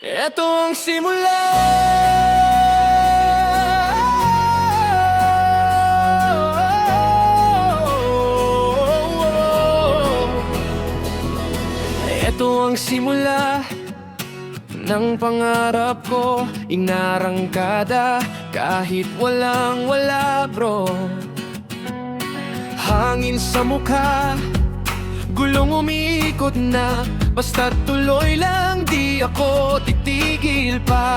Ito ang simula. Ito ang simula ng pangarap ko, inarangkada kahit walang wala bro. Hangin sa mukha, gulong umiikot na, basta tuloy lang, di ako titigil pa.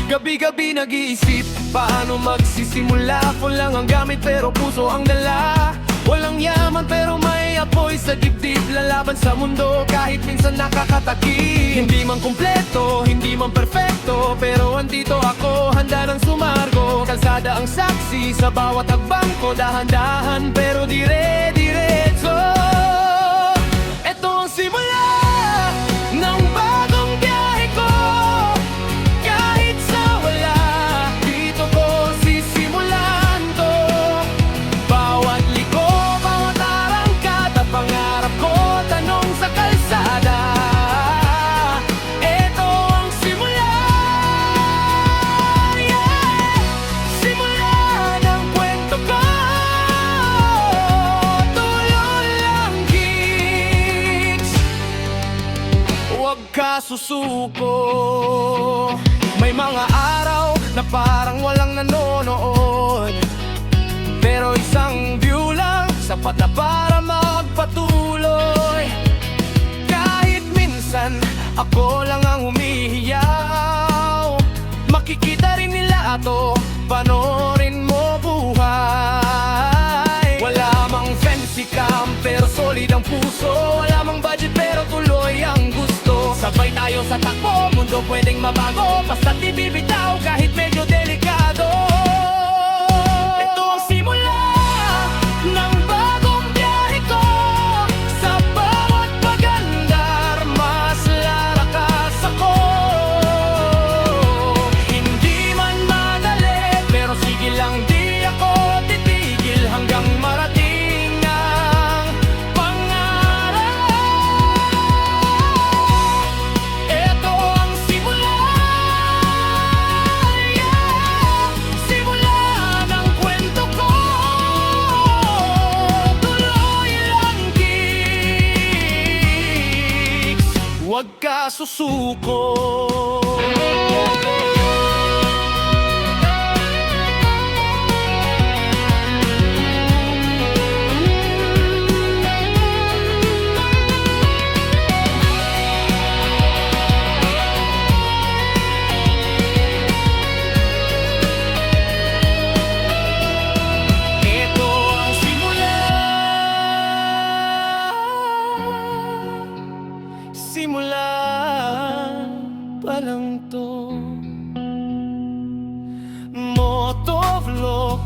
Gabi-gabi nag-iisip, paano magsisimula. Ko lang ang gamit pero puso ang dala. Walang yaman pero may apoy sa dibdib. Lalaban sa mundo kahit minsan nakakatakip. Hindi man kumpleto, hindi man perfecto, pero andito ako, handa ng sumargo. Kalsada ang saksi sa bawat hakbang ko. Dahan-dahan pero dire-diretso. Ito ang simula ng bagong biyahe ko. Kahit sa wala, dito ko sisimulan to. Bawat liko, bawat arangkada, pangarap ko, tanong sa kalsada. Ito ang simula, yeah. Simula ng kwento ko. Tuloy lang, kids. Huwag ka susuko. May mga araw na parang walang nanonood, pero isang view lang sapat na para magpatuloy. Kahit minsan ako lang ang humihiyaw, makikita rin nila ato, panoorin mo buhay. Wala mang fancy cam pero solid ang puso. Wala mang budget pero tuloy ang gusto. Sabay tayo sa takbo, mundo pwedeng mabago, basta di bibitaw kahit medyo delikado. Ito ang simula ng bagong biyahe ko. Sa bawat pag-andar, mas lalakas ako. Hindi man madali, pero sige lang, di ako titigil hanggang marating ang pangarap. Ito ang simula, yeah. Simula ng kwento ko. Tuloy lang, kids. Huwag ka susuko. Ito ang simula. Simula pa lang to. Motovlog